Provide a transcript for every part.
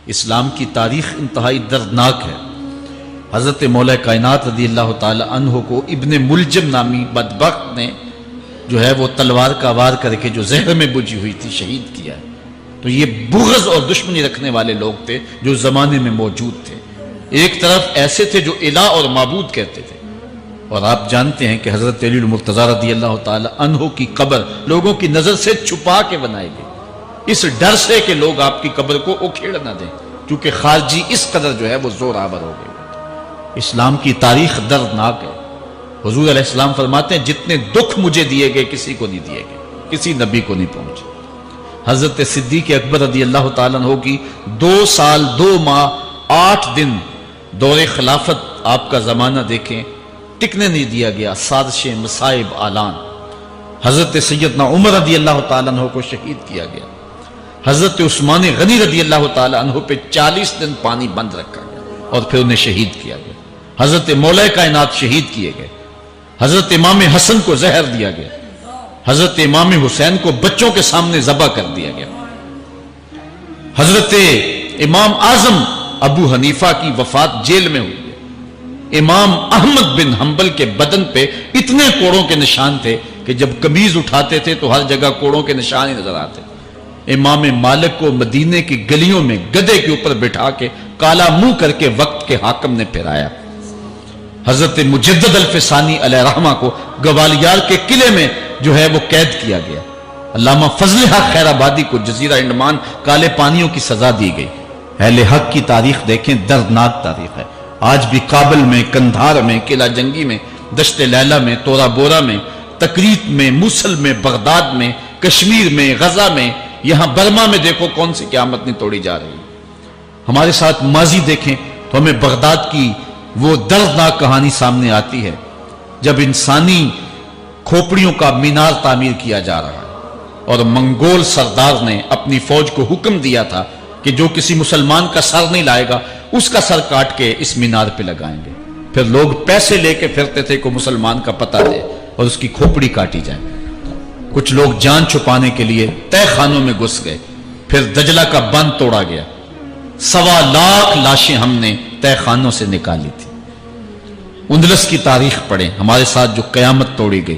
اسلام کی تاریخ انتہائی دردناک ہے۔ حضرت مولا کائنات رضی اللہ تعالی عنہ کو ابن ملجم نامی بدبخت نے جو ہے وہ تلوار کا وار کر کے جو زہر میں بجھی ہوئی تھی شہید کیا ہے۔ تو یہ بغض اور دشمنی رکھنے والے لوگ تھے جو زمانے میں موجود تھے۔ ایک طرف ایسے تھے جو الہ اور معبود کہتے تھے، اور آپ جانتے ہیں کہ حضرت علی المرتضیٰ رضی اللہ تعالی عنہ کی قبر لوگوں کی نظر سے چھپا کے بنائی گئی، اس ڈر سے کہ لوگ آپ کی قبر کو اکھیڑ نہ دیں، کیونکہ خارجی اس قدر جو ہے وہ زور آور ہو گئے۔ اسلام کی تاریخ دردناک ہے۔ حضور علیہ السلام فرماتے ہیں جتنے دکھ مجھے دیے گئے کسی کو نہیں دیے گئے، کسی نبی کو نہیں پہنچے۔ حضرت صدیق اکبر رضی اللہ تعالیٰ عنہ کی 2 سال 2 ماہ 8 دن دور خلافت آپ کا زمانہ دیکھیں، ٹکنے نہیں دیا گیا، سازشیں مصائب اعلان۔ حضرت سیدنا عمر رضی اللہ تعالیٰ عنہ کو شہید کیا گیا۔ حضرت عثمان غنی رضی اللہ تعالیٰ عنہ پہ 40 دن پانی بند رکھا گیا اور پھر انہیں شہید کیا گیا۔ حضرت مولا کائنات شہید کیے گئے۔ حضرت امام حسن کو زہر دیا گیا۔ حضرت امام حسین کو بچوں کے سامنے ذبح کر دیا گیا۔ حضرت امام اعظم ابو حنیفہ کی وفات جیل میں ہوئی ہے۔ امام احمد بن حنبل کے بدن پہ اتنے کوڑوں کے نشان تھے کہ جب قمیض اٹھاتے تھے تو ہر جگہ کوڑوں کے نشان ہی نظر آتے۔ امام مالک کو مدینے کی گلیوں میں گدھے کے اوپر بٹھا کے کالا منہ کر کے وقت کے حاکم نے پھرایا۔ حضرت مجدد الفسانی علیہ رحمہ کو گوالیار کے قلعے میں جو ہے وہ قید کیا گیا۔ علامہ فضل حق خیر آبادی کو جزیرہ انڈمان کالے پانیوں کی سزا دی گئی۔ اہل حق کی تاریخ دیکھیں، دردناک تاریخ ہے۔ آج بھی کابل میں، کندھار میں، قلعہ جنگی میں، دشت لیلہ میں، تورا بورا میں، تکریت میں، موصل میں، بغداد میں، کشمیر میں، غزہ میں، یہاں برما میں دیکھو کون سی قیامت نہیں توڑی جا رہی۔ ہمارے ساتھ ماضی دیکھیں تو ہمیں بغداد کی وہ دردناک کہانی سامنے آتی ہے جب انسانی کھوپڑیوں کا مینار تعمیر کیا جا رہا ہے اور منگول سردار نے اپنی فوج کو حکم دیا تھا کہ جو کسی مسلمان کا سر نہیں لائے گا اس کا سر کاٹ کے اس مینار پہ لگائیں گے۔ پھر لوگ پیسے لے کے پھرتے تھے کہ مسلمان کا پتہ دے اور اس کی کھوپڑی کاٹی جائے۔ کچھ لوگ جان چھپانے کے لیے تہ خانوں میں گھس گئے، پھر دجلہ کا بند توڑا گیا، 1.25 لاکھ لاشیں ہم نے تہ خانوں سے نکالی تھی۔ اندلس کی تاریخ پڑھیں، ہمارے ساتھ جو قیامت توڑی گئی۔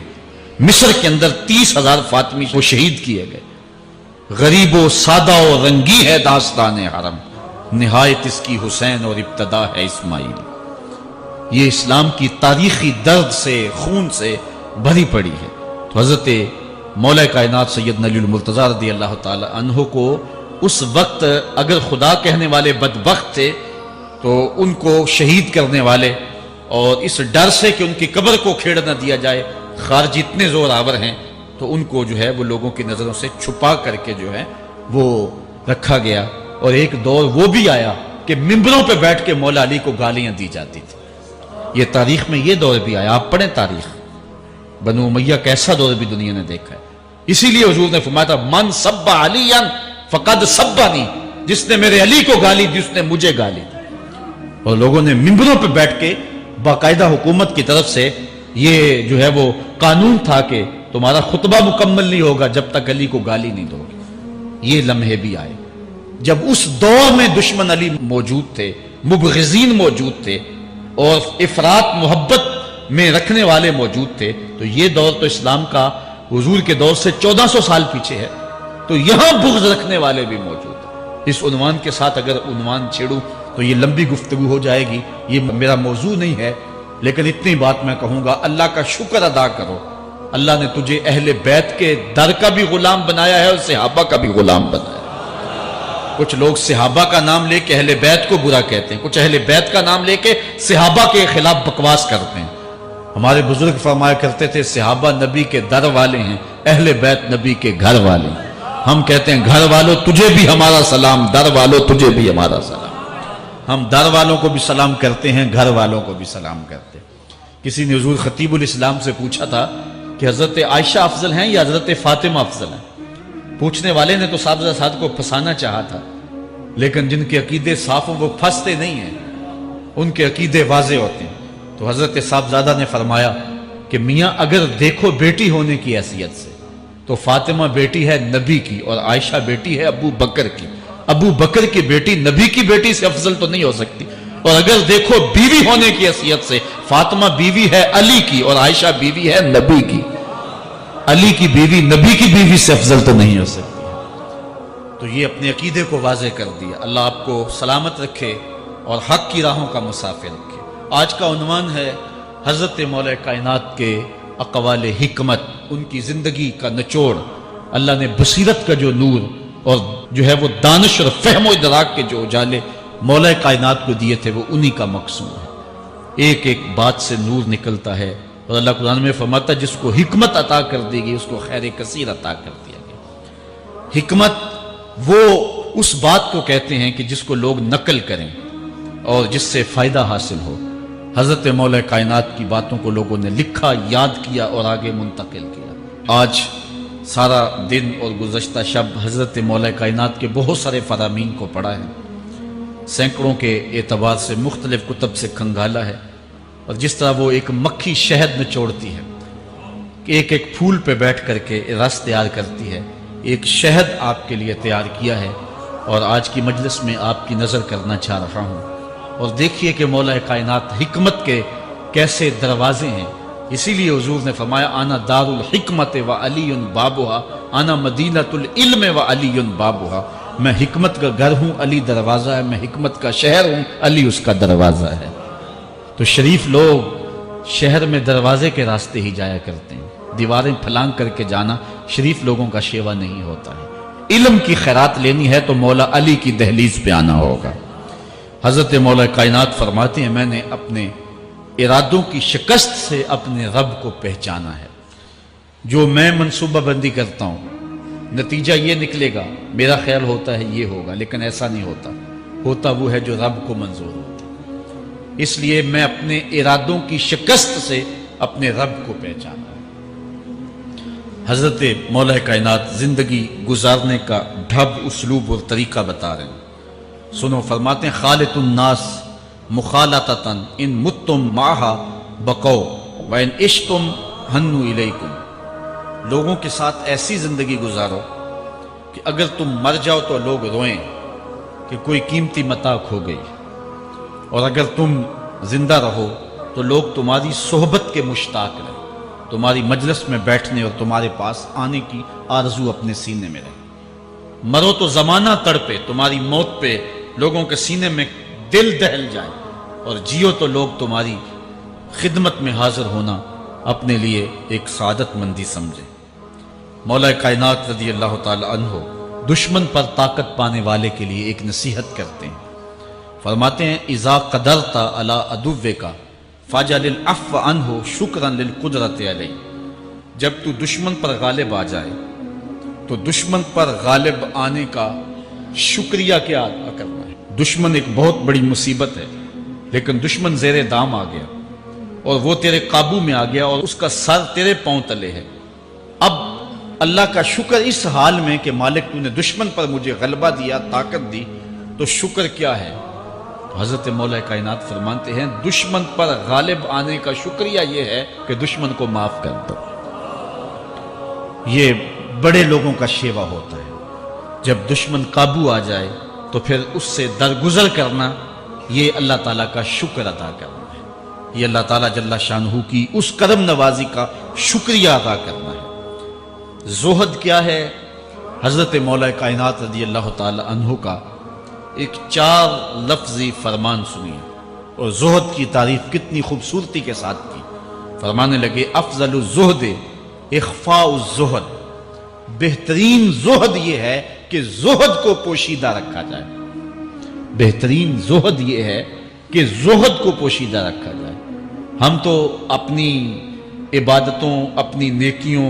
مصر کے اندر 30,000 فاطمی کو شہید کیے گئے۔ غریب و سادہ و رنگی ہے داستان حرم، نہایت اس کی حسین اور ابتدا ہے اسماعیل۔ یہ اسلام کی تاریخی درد سے، خون سے بھری پڑی ہے۔ تو حضرت مولا کائنات سیدنا علی المرتضیٰ رضی اللہ تعالی عنہ کو اس وقت اگر خدا کہنے والے بدبخت تھے تو ان کو شہید کرنے والے اور اس ڈر سے کہ ان کی قبر کو کھیڑ نہ دیا جائے خارجی اتنے زور آور ہیں تو ان کو جو ہے وہ لوگوں کی نظروں سے چھپا کر کے جو ہے وہ رکھا گیا۔ اور ایک دور وہ بھی آیا کہ ممبروں پہ بیٹھ کے مولا علی کو گالیاں دی جاتی تھی۔ یہ تاریخ میں یہ دور بھی آیا، آپ پڑھیں تاریخ، بنو امیہ کا ایسا دور بھی دنیا نے دیکھا ہے۔ اسی لیے حضور نے فرمایا تھا من سب علی فقد سبنی، جس نے میرے علی کو گالی دی اس نے مجھے گالی دی۔ اور لوگوں نے ممبروں پہ بیٹھ کے باقاعدہ حکومت کی طرف سے یہ جو ہے وہ قانون تھا کہ تمہارا خطبہ مکمل نہیں ہوگا جب تک علی کو گالی نہیں دو گے۔ یہ لمحے بھی آئے جب اس دور میں دشمن علی موجود تھے، مبغضین موجود تھے اور افراط محبت میں رکھنے والے موجود تھے۔ تو یہ دور تو اسلام کا حضور کے دور سے 1400 سال پیچھے ہے، تو یہاں بغض رکھنے والے بھی موجود ہیں۔ اس عنوان کے ساتھ اگر عنوان چھیڑوں تو یہ لمبی گفتگو ہو جائے گی، یہ میرا موضوع نہیں ہے، لیکن اتنی بات میں کہوں گا، اللہ کا شکر ادا کرو، اللہ نے تجھے اہل بیت کے در کا بھی غلام بنایا ہے اور صحابہ کا بھی غلام بنایا ہے۔ کچھ لوگ صحابہ کا نام لے کے اہل بیت کو برا کہتے ہیں، کچھ اہل بیت کا نام لے کے صحابہ کے خلاف بکواس کرتے ہیں۔ ہمارے بزرگ فرمایا کرتے تھے صحابہ نبی کے در والے ہیں، اہل بیت نبی کے گھر والے ہیں۔ ہم کہتے ہیں گھر والوں تجھے بھی ہمارا سلام، در والوں تجھے بھی ہمارا سلام۔ ہم در والوں کو بھی سلام کرتے ہیں، گھر والوں کو بھی سلام کرتے ہیں۔ کسی نے حضور خطیب الاسلام سے پوچھا تھا کہ حضرت عائشہ افضل ہیں یا حضرت فاطمہ افضل ہیں؟ پوچھنے والے نے تو صاحبزادہ کو پھنسانا چاہا تھا، لیکن جن کے عقیدے صاف ہیں وہ پھنستے نہیں ہیں، ان کے عقیدے واضح ہوتے ہیں۔ تو حضرت صاحبزادہ نے فرمایا کہ میاں اگر دیکھو بیٹی ہونے کی حیثیت سے تو فاطمہ بیٹی ہے نبی کی اور عائشہ بیٹی ہے ابو بکر کی۔ ابو بکر کی بیٹی نبی کی بیٹی سے افضل تو نہیں ہو سکتی. اور اگر دیکھو بیوی ہونے کی حیثیت سے، فاطمہ بیوی ہے علی کی اور عائشہ بیوی ہے نبی کی. علی کی بیوی نبی کی بیوی سے افضل تو نہیں ہو سکتی. تو یہ اپنے عقیدے کو واضح کر دیا. اللہ آپ کو سلامت رکھے اور حق کی راہوں کا مسافر رکھے. آج کا عنوان ہے حضرت مولا کائنات کے اقوال حکمت، ان کی زندگی کا نچوڑ. اللہ نے بصیرت کا جو نور اور جو ہے وہ دانش اور فہم و ادراک کے جو اجالے مولا کائنات کو دیے تھے وہ انہی کا مقصود ہے. ایک ایک بات سے نور نکلتا ہے. اور اللہ قرآن میں فرماتا ہے جس کو حکمت عطا کر دی گئی اس کو خیر کثیر عطا کر دیا گیا. حکمت وہ اس بات کو کہتے ہیں کہ جس کو لوگ نقل کریں اور جس سے فائدہ حاصل ہو. حضرت مولا کائنات کی باتوں کو لوگوں نے لکھا، یاد کیا اور آگے منتقل کیا. آج سارا دن اور گزشتہ شب حضرت مولا کائنات کے بہت سارے فرامین کو پڑھا ہے، سینکڑوں کے اعتبار سے مختلف کتب سے کھنگالا ہے. اور جس طرح وہ ایک مکھی شہد نچوڑتی ہے کہ ایک ایک پھول پہ بیٹھ کر کے رس تیار کرتی ہے، ایک شہد آپ کے لیے تیار کیا ہے اور آج کی مجلس میں آپ کی نظر کرنا چاہ رہا ہوں. اور دیکھیے کہ مولا کائنات حکمت کے کیسے دروازے ہیں. اسی لیے حضور نے فرمایا آنا دار الحکمت و علی بابھا، آنا مدینۃ العلم و علی بابھا. میں حکمت کا گھر ہوں، علی دروازہ ہے. میں حکمت کا شہر ہوں، علی اس کا دروازہ ہے. تو شریف لوگ شہر میں دروازے کے راستے ہی جایا کرتے ہیں. دیواریں پھلانگ کر کے جانا شریف لوگوں کا شیوا نہیں ہوتا ہے. علم کی خیرات لینی ہے تو مولا علی کی دہلیز پہ آنا ہوگا. حضرت مولا کائنات فرماتے ہیں میں نے اپنے ارادوں کی شکست سے اپنے رب کو پہچانا ہے. جو میں منصوبہ بندی کرتا ہوں نتیجہ یہ نکلے گا، میرا خیال ہوتا ہے یہ ہوگا، لیکن ایسا نہیں ہوتا. ہوتا وہ ہے جو رب کو منظور ہوتا. اس لیے میں اپنے ارادوں کی شکست سے اپنے رب کو پہچانا. حضرت مولا کائنات زندگی گزارنے کا ڈھب، اسلوب اور طریقہ بتا رہے ہیں. سنو، فرماتے ہیں خالط الناس مخالطتاً ان متتم معہا بقو وان عشتم ہنو الیکم. لوگوں کے ساتھ ایسی زندگی گزارو کہ اگر تم مر جاؤ تو لوگ روئیں کہ کوئی قیمتی متاع کھو گئی، اور اگر تم زندہ رہو تو لوگ تمہاری صحبت کے مشتاق رہیں، تمہاری مجلس میں بیٹھنے اور تمہارے پاس آنے کی آرزو اپنے سینے میں رہے. مرو تو زمانہ تڑپے، تمہاری موت پہ لوگوں کے سینے میں دل دہل جائے، اور جیو تو لوگ تمہاری خدمت میں حاضر ہونا اپنے لیے ایک سعادت مندی سمجھے. مولا کائنات رضی اللہ تعالی عنہ دشمن پر طاقت پانے والے کے لیے ایک نصیحت کرتے ہیں. فرماتے ہیں اذا قدرت علی عدوک فاجعل العفو عنہ شکرا للقدرت علیہ. جب تو دشمن پر غالب آ جائے تو دشمن پر غالب آنے کا شکریہ کیا ادا کرنا ہے. دشمن ایک بہت بڑی مصیبت ہے، لیکن دشمن زیر دام آ گیا اور وہ تیرے قابو میں آ گیا اور اس کا سر تیرے پاؤں تلے ہے. اب اللہ کا شکر اس حال میں کہ مالک تو نے دشمن پر مجھے غلبہ دیا، طاقت دی، تو شکر کیا ہے؟ حضرت مولا کائنات فرماتے ہیں دشمن پر غالب آنے کا شکریہ یہ ہے کہ دشمن کو معاف کر دو. یہ بڑے لوگوں کا شیوا ہوتا ہے. جب دشمن قابو آ جائے تو پھر اس سے درگزر کرنا، یہ اللہ تعالیٰ کا شکر ادا کرنا ہے. یہ اللہ تعالیٰ جل شانہ کی اس کرم نوازی کا شکریہ ادا کرنا ہے. زہد کیا ہے؟ حضرت مولا کائنات رضی اللہ تعالی عنہ کا ایک 4 لفظی فرمان سنیے اور زہد کی تعریف کتنی خوبصورتی کے ساتھ کی. فرمانے لگے افضل الزہد اخفاء الزہد. بہترین زہد یہ ہے کہ زہد کو پوشیدہ رکھا جائے. بہترین زہد یہ ہے کہ زہد کو پوشیدہ رکھا جائے. ہم تو اپنی عبادتوں، اپنی نیکیوں،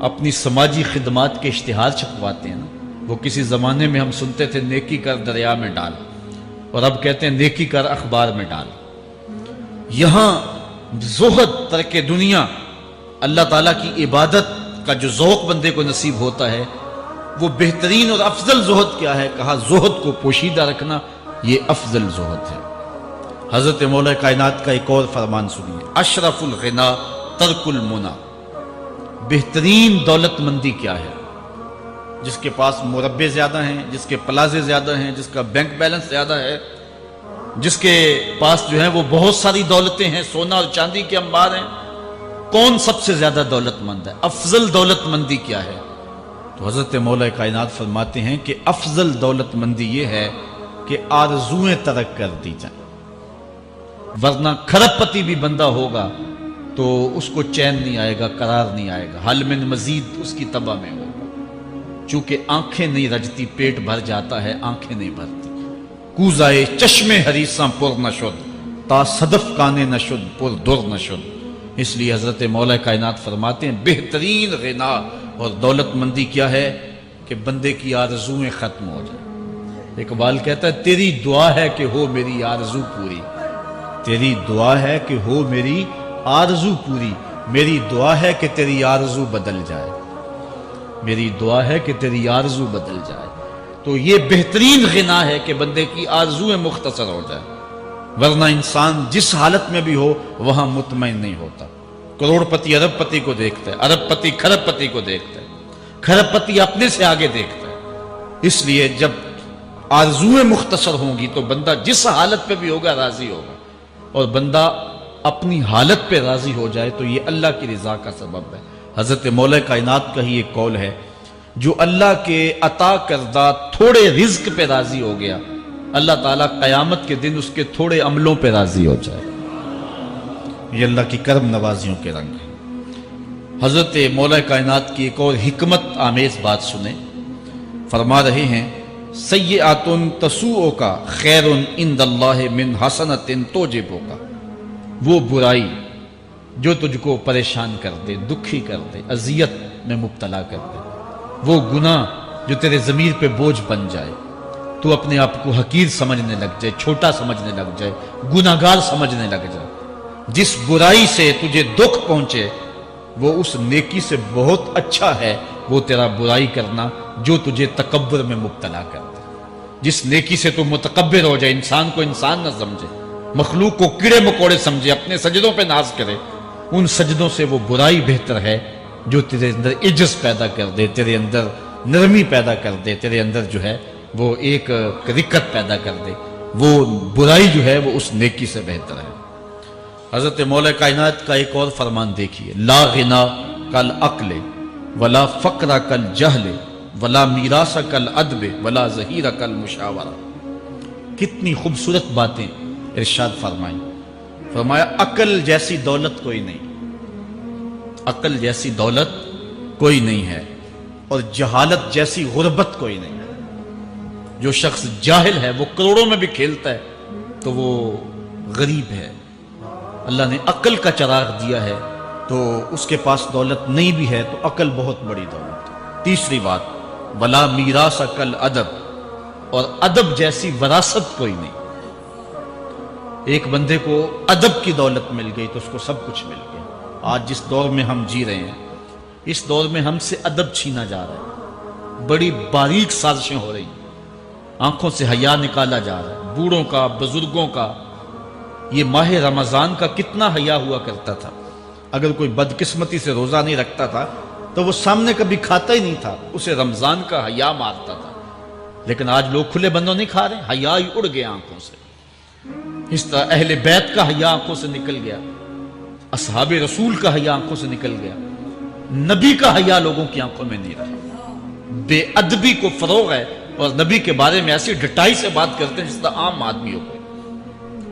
اپنی سماجی خدمات کے اشتہار چھپواتے ہیں نا. وہ کسی زمانے میں ہم سنتے تھے نیکی کر دریا میں ڈال، اور اب کہتے ہیں نیکی کر اخبار میں ڈال. یہاں زہد، ترک دنیا، اللہ تعالیٰ کی عبادت کا جو ذوق بندے کو نصیب ہوتا ہے، وہ بہترین اور افضل زہد کیا ہے؟ کہا زہد کو پوشیدہ رکھنا، یہ افضل زہد ہے. حضرت مولا کائنات کا ایک اور فرمان سنیے اشرف الغنا ترک المنا. بہترین دولت مندی کیا ہے؟ جس کے پاس مربے زیادہ ہیں، جس کے پلازے زیادہ ہیں، جس کا بینک بیلنس زیادہ ہے، جس کے پاس جو ہے وہ بہت ساری دولتیں ہیں، سونا اور چاندی کے انبار ہیں، کون سب سے زیادہ دولت مند ہے؟ افضل دولت مندی کیا ہے؟ تو حضرت مولا کائنات فرماتے ہیں کہ افضل دولت مندی یہ ہے کہ آرزویں ترک کر دی جائیں، ورنہ کھرب پتی بھی بندہ ہوگا تو اس کو چین نہیں آئے گا، قرار نہیں آئے گا، حل من مزید اس کی تباہ میں ہوگا۔ چونکہ آنکھیں نہیں رجتی، پیٹ بھر جاتا ہے، آنکھیں نہیں بھرتی۔ کوزائے چشم حریصاں پر نشد، تا صدف کانے نشد پر در نشد۔ اس لیے حضرت مولا کائنات فرماتے ہیں بہترین غنا اور دولت مندی کیا ہے کہ بندے کی آرزویں ختم ہو جائیں۔ اقبال کہتا ہے تیری دعا ہے کہ ہو میری آرزو پوری، تیری دعا ہے کہ ہو میری آرزو پوری، میری دعا ہے کہ تیری آرزو بدل جائے، میری دعا ہے کہ تیری آرزو بدل جائے۔ تو یہ بہترین غنا ہے کہ بندے کی آرزویں مختصر ہو جائے، ورنہ انسان جس حالت میں بھی ہو وہاں مطمئن نہیں ہوتا۔ کروڑ پتی ارب پتی کو دیکھتا ہے، ارب پتی کھرب پتی کو دیکھتا ہے، کھرب پتی اپنے سے آگے دیکھتا ہے۔ اس لیے جب آرزویں مختصر ہوں گی تو بندہ جس حالت پہ بھی ہوگا راضی ہوگا، اور بندہ اپنی حالت پہ راضی ہو جائے تو یہ اللہ کی رضا کا سبب ہے۔ حضرت مولا کائنات کا ہی ایک قول ہے، جو اللہ کے عطا کردہ تھوڑے رزق پہ راضی ہو گیا، اللہ تعالیٰ قیامت کے دن اس کے تھوڑے عملوں پہ راضی ہو جائے۔ یہ اللہ کی کرم نوازیوں کے رنگ ہے۔ حضرت مولا کائنات کی ایک اور حکمت آمیز بات سنیں، فرما رہے ہیں سیئات تسوء کا خیر عند اللہ من حسنۃ توجب کا، وہ برائی جو تجھ کو پریشان کر دے، دکھی کر دے، اذیت میں مبتلا کر دے، وہ گناہ جو تیرے ضمیر پہ بوجھ بن جائے، تو اپنے آپ کو حقیر سمجھنے لگ جائے، چھوٹا سمجھنے لگ جائے، گناہگار سمجھنے لگ جائے، جس برائی سے تجھے دکھ پہنچے وہ اس نیکی سے بہت اچھا ہے وہ تیرا برائی کرنا جو تجھے تکبر میں مبتلا کر دے۔ جس نیکی سے تو متکبر ہو جائے، انسان کو انسان نہ سمجھے، مخلوق کو کیڑے مکوڑے سمجھے، اپنے سجدوں پہ ناز کرے، ان سجدوں سے وہ برائی بہتر ہے جو تیرے اندر عجز پیدا کر دے، تیرے اندر نرمی پیدا کر دے، تیرے اندر جو ہے وہ ایک رقت پیدا کر دے۔ وہ برائی جو ہے وہ اس نیکی سے بہتر ہے۔ حضرت مولا کائنات کا ایک اور فرمان دیکھیے، لا غنا کل عقل ولا فقر کل جہل ولا میراث کل ادب ولا ظہیر کل مشاورہ۔ کتنی خوبصورت باتیں ارشاد فرمائیں۔ فرمایا عقل جیسی دولت کوئی نہیں، عقل جیسی دولت کوئی نہیں ہے، اور جہالت جیسی غربت کوئی نہیں ہے۔ جو شخص جاہل ہے وہ کروڑوں میں بھی کھیلتا ہے تو وہ غریب ہے۔ اللہ نے عقل کا چراغ دیا ہے تو اس کے پاس دولت نہیں بھی ہے تو عقل بہت بڑی دولت ہے۔ تیسری بات، ولا میراث کل ادب، اور ادب جیسی وراثت کوئی نہیں۔ ایک بندے کو ادب کی دولت مل گئی تو اس کو سب کچھ مل گیا۔ آج جس دور میں ہم جی رہے ہیں، اس دور میں ہم سے ادب چھینا جا رہا ہے، بڑی باریک سازشیں ہو رہی ہیں، آنکھوں سے حیا نکالا جا رہا ہے، بوڑھوں کا، بزرگوں کا۔ یہ ماہ رمضان کا کتنا حیا ہوا کرتا تھا، اگر کوئی بدقسمتی سے روزہ نہیں رکھتا تھا تو وہ سامنے کبھی کھاتا ہی نہیں تھا، اسے رمضان کا حیا مارتا تھا۔ لیکن آج لوگ کھلے بندوں نہیں کھا رہے، حیا ہی اڑ گیا آنکھوں سے۔ اس طرح اہل بیت کا حیا آنکھوں سے نکل گیا، اصحاب رسول کا حیا آنکھوں سے نکل گیا، نبی کا حیا لوگوں کی آنکھوں میں نہیں رہا۔ بے ادبی کو فروغ ہے، اور نبی کے بارے میں ایسی ڈٹائی سے بات کرتے ہیں جس طرح عام آدمی ہو گئے۔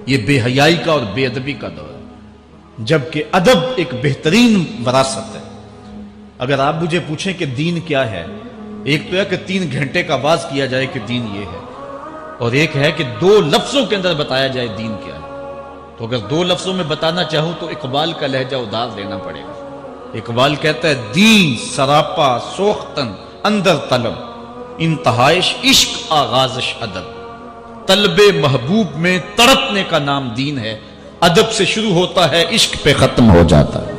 یہ بے حیائی کا اور بے ادبی کا دور ہے، جبکہ ادب ایک بہترین وراثت ہے۔ اگر آپ مجھے پوچھیں کہ دین کیا ہے، ایک تو ہے کہ 3 گھنٹے کا واز کیا جائے کہ دین یہ ہے، اور ایک ہے کہ 2 لفظوں کے اندر بتایا جائے دین کیا ہے۔ تو اگر 2 لفظوں میں بتانا چاہوں تو اقبال کا لہجہ ادار لینا پڑے گا۔ اقبال کہتا ہے دین سراپا سوختن اندر طلب، انتہائش عشق آغازش ادب۔ طلب محبوب میں تڑپنے کا نام دین ہے، ادب سے شروع ہوتا ہے، عشق پہ ختم ہو جاتا ہے۔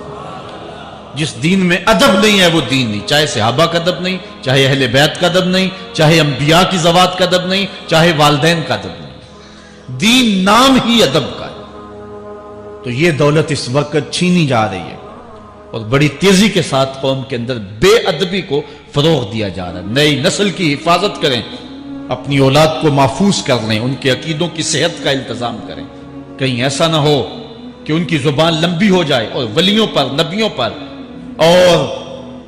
جس دین میں ادب نہیں ہے وہ دین نہیں، چاہے صحابہ کا ادب نہیں، چاہے اہل بیت کا ادب نہیں، چاہے انبیاء کی ذوات کا ادب نہیں، چاہے والدین کا ادب نہیں، دین نام ہی ادب کا ہے۔ تو یہ دولت اس وقت چھینی جا رہی ہے۔ اور بڑی تیزی کے ساتھ قوم کے اندر بے ادبی کو فروغ دیا جا رہا ہے۔ نئی نسل کی حفاظت کریں، اپنی اولاد کو محفوظ کر لیں، ان کے عقیدوں کی صحت کا انتظام کریں، کہیں ایسا نہ ہو کہ ان کی زبان لمبی ہو جائے اور ولیوں پر، نبیوں پر اور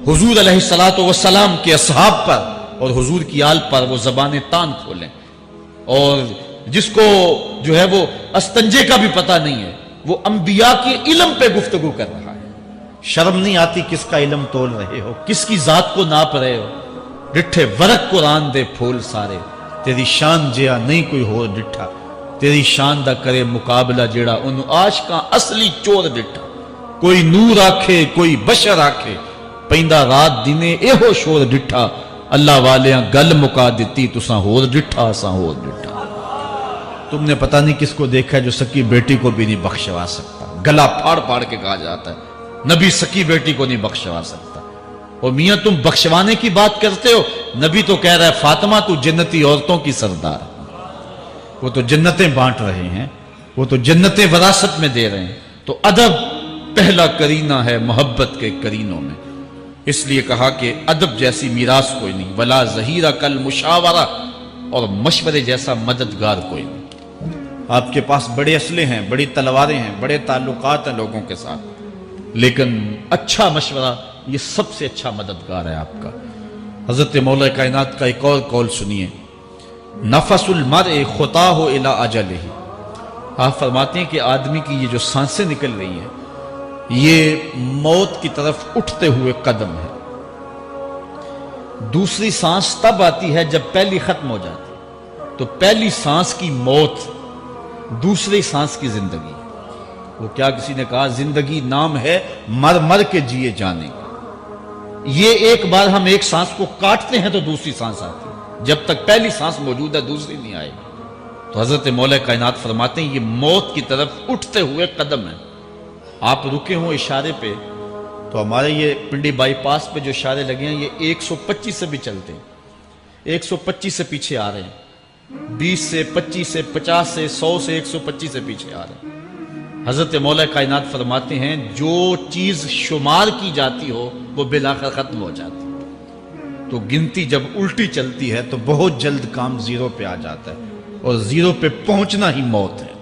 حضور علیہ الصلوۃ والسلام کے اصحاب پر اور حضور کی آل پر وہ زبانیں تان کھولیں، اور جس کو جو ہے وہ استنجے کا بھی پتہ نہیں ہے وہ انبیاء کے علم پہ گفتگو کر رہا ہے۔ شرم نہیں آتی کس کا علم تول رہے ہو، کس کی ذات کو ناپ رہے ہو؟ ڈٹھے ورق قرآن دے پھول سارے، تیری شان جیا نہیں کوئی ہو ڈٹھا، تیری شان دا کرے مقابلہ جیڑا ان عاشقاں اصلی چور ڈٹھا۔ کوئی نور آکھے کوئی بشر آکھے، پیندہ رات دینے ایہو شور ڈٹھا، اللہ والیاں گل مکا دیتی تساں ہور ڈٹھا اساں ہور ڈٹھا۔ تم نے پتہ نہیں کس کو دیکھا ہے جو سکی بیٹی کو بھی نہیں بخشوا سکتا، گلا پھاڑ پھاڑ کے کہا جاتا ہے نبی سکی بیٹی کو نہیں بخشوا سکتا۔ اور میاں تم بخشوانے کی بات کرتے ہو، نبی تو کہہ رہا ہے فاطمہ تو جنتی عورتوں کی سردار، وہ تو جنتیں بانٹ رہے ہیں، وہ تو جنتیں وراثت میں دے رہے ہیں۔ تو ادب پہلا کرینہ ہے محبت کے کرینوں میں، اس لیے کہا کہ ادب جیسی میراث کوئی نہیں، ولا ظہیرہ کل مشاورہ، اور مشورے جیسا مددگار کوئی نہیں۔ آپ کے پاس بڑے اسلحے ہیں، بڑی تلواریں ہیں، بڑے تعلقات ہیں لوگوں کے ساتھ، لیکن اچھا مشورہ یہ سب سے اچھا مددگار ہے آپ کا۔ حضرت مولا کائنات کا ایک اور قول سنیے، نفس المرء خطاہ الی اجلہ، آپ فرماتے ہیں کہ آدمی کی یہ جو سانسیں نکل رہی ہیں یہ موت کی طرف اٹھتے ہوئے قدم ہے۔ دوسری سانس تب آتی ہے جب پہلی ختم ہو جاتی، تو پہلی سانس کی موت، دوسری سانس کی زندگی۔ وہ کیا کسی نے کہا زندگی نام ہے مر مر کے جیے جانے کا، یہ ایک بار ہم ایک سانس کو کاٹتے ہیں تو دوسری سانس آتی ہے، جب تک پہلی سانس موجود ہے دوسری نہیں آئے گی۔ تو حضرت مولا کائنات فرماتے ہیں یہ موت کی طرف اٹھتے ہوئے قدم ہے۔ آپ رکے ہوں اشارے پہ تو ہمارے یہ پنڈی بائی پاس پہ جو اشارے لگے ہیں یہ 125 سے بھی چلتے ہیں، 125 سے پیچھے آ رہے ہیں، 20 سے 25 سے 50 سے 100 سے 125 سے پیچھے آ رہے ہیں۔ حضرت مولا کائنات فرماتے ہیں جو چیز شمار کی جاتی ہو وہ بالآخر ختم ہو جاتی ہے، تو گنتی جب الٹی چلتی ہے تو بہت جلد کام زیرو پہ آ جاتا ہے، اور زیرو پہ پہنچنا ہی موت ہے۔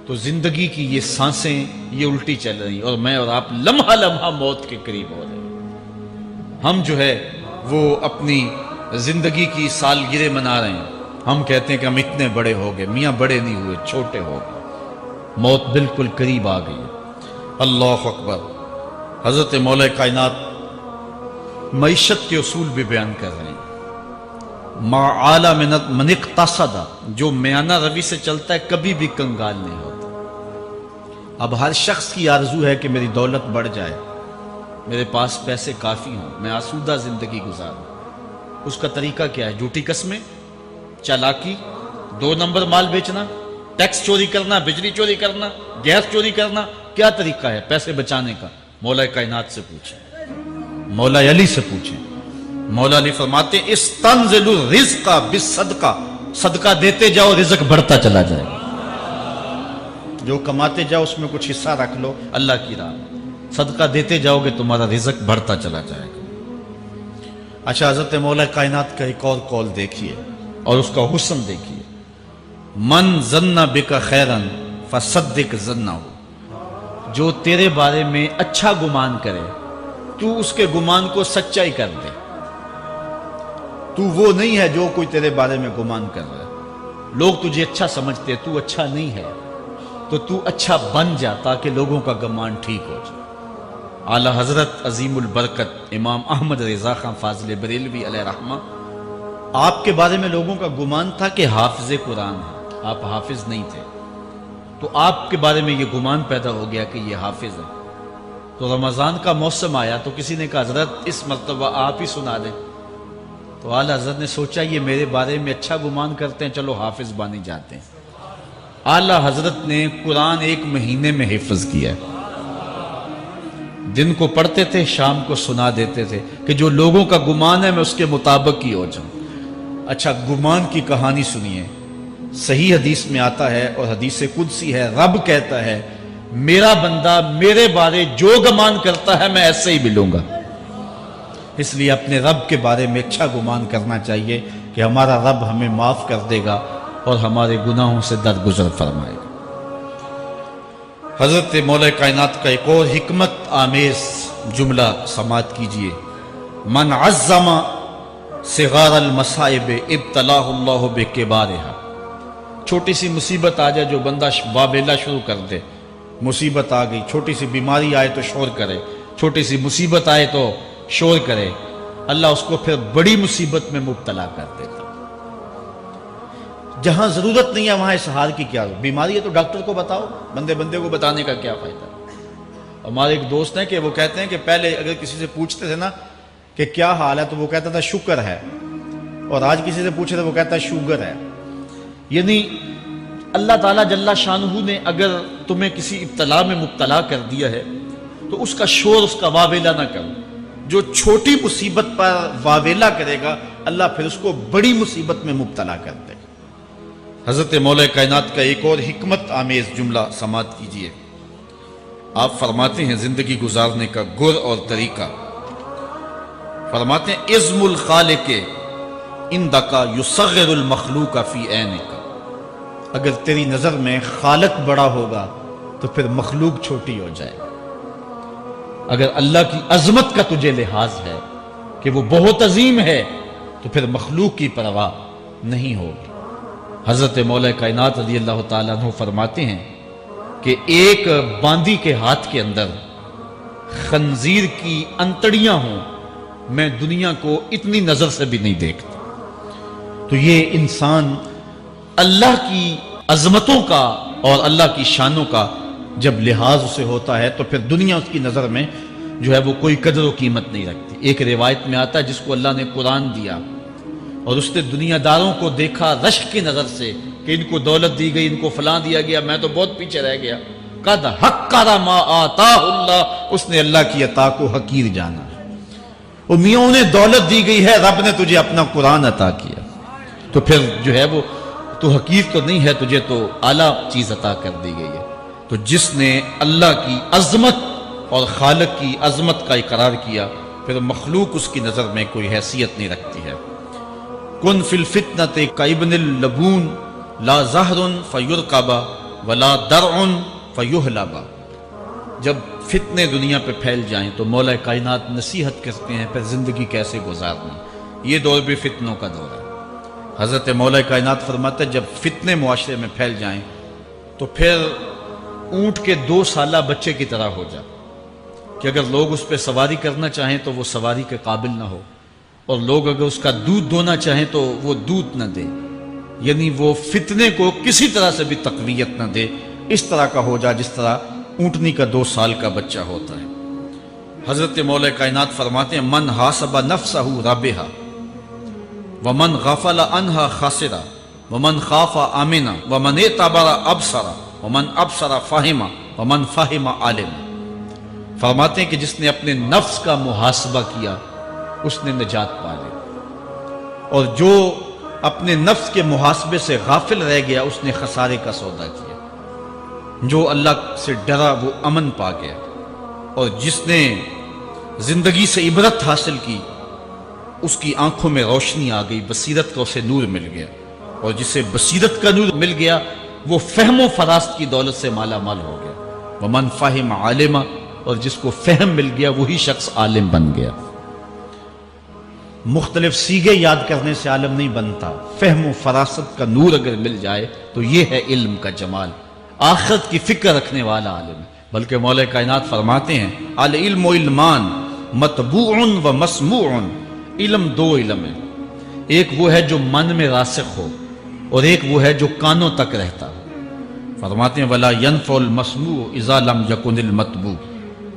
تو زندگی کی یہ سانسیں یہ الٹی چل رہی، اور میں اور آپ لمحہ لمحہ موت کے قریب ہو رہے ہیں۔ ہم جو ہے وہ اپنی زندگی کی سالگرہ منا رہے ہیں، ہم کہتے ہیں کہ ہم اتنے بڑے ہو گئے، میاں بڑے نہیں ہوئے، چھوٹے ہو گئے، موت بالکل قریب آ گئی۔ اللہ اکبر۔ حضرت مولا کائنات معیشت کے اصول بھی بیان کر رہے ہیں، ما اعلی من اقتصد، جو میانہ روی سے چلتا ہے کبھی بھی کنگال نہیں ہوتا۔ اب ہر شخص کی آرزو ہے کہ میری دولت بڑھ جائے، میرے پاس پیسے کافی ہوں، میں آسودہ زندگی گزاروں۔ اس کا طریقہ کیا ہے؟ جھوٹی قسمیں، چالاکی، 2 نمبر مال بیچنا، ٹیکس چوری کرنا، بجلی چوری کرنا، گیس چوری کرنا، کیا طریقہ ہے پیسے بچانے کا؟ مولا کائنات سے پوچھیں، مولا علی سے پوچھیں۔ مولا علی فرماتے ہیں استنزل الرزق بالصدقہ، صدقہ دیتے جاؤ رزق بڑھتا چلا جائے گا، جو کماتے جاؤ اس میں کچھ حصہ رکھ لو اللہ کی راہ، صدقہ دیتے جاؤ گے تمہارا رزق بڑھتا چلا جائے گا۔ اچھا حضرت مولا کائنات کا ایک اور قول دیکھیے اور اس کا حسن دیکھیے، من ظن بک خیرا فصدق ظنہ، جو تیرے بارے میں اچھا گمان کرے تو اس کے گمان کو سچائی کر دے۔ تو وہ نہیں ہے جو کوئی تیرے بارے میں گمان کر رہا ہے، لوگ تجھے اچھا سمجھتے تو اچھا نہیں ہے، تو اچھا بن جا تاکہ لوگوں کا گمان ٹھیک ہو جائے۔ اعلی حضرت عظیم البرکت امام احمد رضا خان فاضل بریلوی علیہ رحمہ، آپ کے بارے میں لوگوں کا گمان تھا کہ حافظ قرآن ہے، آپ حافظ نہیں تھے، تو آپ کے بارے میں یہ گمان پیدا ہو گیا کہ یہ حافظ ہے۔ تو رمضان کا موسم آیا تو کسی نے کہا حضرت اس مرتبہ آپ ہی سنا دیں، تو اعلی حضرت نے سوچا یہ میرے بارے میں اچھا گمان کرتے ہیں، چلو حافظ بانی جاتے ہیں۔ اعلی حضرت نے قرآن 1 مہینے میں حفظ کیا، دن کو پڑھتے تھے شام کو سنا دیتے تھے کہ جو لوگوں کا گمان ہے میں اس کے مطابق ہی ہو جاؤں۔ اچھا گمان کی کہانی سنیے، صحیح حدیث میں آتا ہے اور حدیث قدسی ہے، رب کہتا ہے میرا بندہ میرے بارے جو گمان کرتا ہے میں ایسے ہی ملوں گا۔ اس لیے اپنے رب کے بارے میں اچھا گمان کرنا چاہیے کہ ہمارا رب ہمیں معاف کر دے گا اور ہمارے گناہوں سے درگزر فرمائے گا۔ حضرت مولا کائنات کا ایک اور حکمت آمیز جملہ سماعت کیجئے، من عظم صغار المصائب ابتلاہ اللہ بکبارہا۔ چھوٹی سی مصیبت آ جائے جو بندہ واویلا شروع کر دے، مصیبت آ گئی، چھوٹی سی بیماری آئے تو شور کرے، چھوٹی سی مصیبت آئے تو شور کرے، اللہ اس کو پھر بڑی مصیبت میں مبتلا کر دیتا۔ جہاں ضرورت نہیں ہے وہاں اظہار کی کیا ضرورت؟ بیماری ہے تو ڈاکٹر کو بتاؤ، بندے کو بتانے کا کیا فائدہ؟ ہمارے ایک دوست ہیں کہ وہ کہتے ہیں کہ پہلے اگر کسی سے پوچھتے تھے نا کہ کیا حال ہے تو وہ کہتا تھا شکر ہے، اور آج کسی سے پوچھے تو وہ کہتا ہے شوگر ہے۔ یعنی اللہ تعالیٰ جل شانہ نے اگر تمہیں کسی ابتلا میں مبتلا کر دیا ہے تو اس کا شور، اس کا واویلا نہ کرو۔ جو چھوٹی مصیبت پر واویلا کرے گا اللہ پھر اس کو بڑی مصیبت میں مبتلا کر دے گا۔ حضرت مولا کائنات کا ایک اور حکمت آمیز جملہ سماعت کیجئے، آپ فرماتے ہیں زندگی گزارنے کا گر اور طریقہ، فرماتے ہیں عظم الخالق عندک یصغر المخلوق فی عینک۔ اگر تیری نظر میں خالق بڑا ہوگا تو پھر مخلوق چھوٹی ہو جائے گا۔ اگر اللہ کی عظمت کا تجھے لحاظ ہے کہ وہ بہت عظیم ہے تو پھر مخلوق کی پرواہ نہیں ہوگی۔ حضرت مولا کائنات رضی اللہ تعالیٰ عنہ فرماتے ہیں کہ ایک باندی کے ہاتھ کے اندر خنزیر کی انتڑیاں ہوں، میں دنیا کو اتنی نظر سے بھی نہیں دیکھتا۔ تو یہ انسان اللہ کی عظمتوں کا اور اللہ کی شانوں کا جب لحاظ اسے ہوتا ہے تو پھر دنیا اس کی نظر میں جو ہے وہ کوئی قدر و قیمت نہیں رکھتی۔ ایک روایت میں آتا ہے جس کو اللہ نے قرآن دیا اور اس نے دنیا داروں کو دیکھا رشک کی نظر سے کہ ان کو دولت دی گئی، ان کو فلاں دیا گیا، میں تو بہت پیچھے رہ گیا۔ قد حقر ما آتاہ اللہ، اس نے اللہ کی عطا کو حقیر جانا۔ وہ میاں انہیں دولت دی گئی ہے، رب نے تجھے اپنا قرآن عطا کیا، تو پھر جو ہے وہ تو حقیر تو نہیں ہے، تجھے تو اعلیٰ چیز عطا کر دی گئی ہے۔ تو جس نے اللہ کی عظمت اور خالق کی عظمت کا اقرار کیا پھر مخلوق اس کی نظر میں کوئی حیثیت نہیں رکھتی ہے۔ کن فی الفتنۃ کابن اللبون لا زہر فیرکب ولا درع فیحلب۔ جب فتنے دنیا پہ پھیل جائیں تو مولا کائنات نصیحت کرتے ہیں پھر زندگی کیسے گزارنی۔ یہ دور بھی فتنوں کا دور ہے۔ حضرت مولا کائنات فرماتے ہیں جب فتنے معاشرے میں پھیل جائیں تو پھر اونٹ کے 2 سالہ بچے کی طرح ہو جائے کہ اگر لوگ اس پہ سواری کرنا چاہیں تو وہ سواری کے قابل نہ ہو، اور لوگ اگر اس کا دودھ دونا چاہیں تو وہ دودھ نہ دے، یعنی وہ فتنے کو کسی طرح سے بھی تقویت نہ دے، اس طرح کا ہو جائے جس طرح اونٹنی کا 2 سال کا بچہ ہوتا ہے۔ حضرت مولا کائنات فرماتے ہیں من حاسب نفسہ رابحا ومن غفل عنہا خاسرا ومن خاف آمنا ومن اعتبر ابصر ومن ابصر فاہم ومن فاہم عالم۔ فرماتے ہیں کہ جس نے اپنے نفس کا محاسبہ کیا اس نے نجات پا لی، اور جو اپنے نفس کے محاسبے سے غافل رہ گیا اس نے خسارے کا سودا کیا۔ جو اللہ سے ڈرا وہ امن پا گیا، اور جس نے زندگی سے عبرت حاصل کی اس کی آنکھوں میں روشنی آ گئی، بصیرت کا اسے نور مل گیا، اور جسے بصیرت کا نور مل گیا وہ فہم و فراست کی دولت سے مالا مال ہو گیا۔ ومن فاہم عالما، اور جس کو فہم مل گیا وہی شخص عالم بن گیا۔ مختلف سیغے یاد کرنے سے عالم نہیں بنتا، فہم و فراست کا نور اگر مل جائے تو یہ ہے علم کا جمال، آخرت کی فکر رکھنے والا عالم ہے۔ بلکہ مولا کائنات فرماتے ہیں العلم علمان مطبوع و مسموع۔ علم 2 علم ہے، ایک وہ ہے جو من میں راسخ ہو اور ایک وہ ہے جو کانوں تک رہتا ہو۔ فرماتے ہیں ولا ينفع المسموع اذا لم يكن المطبوع۔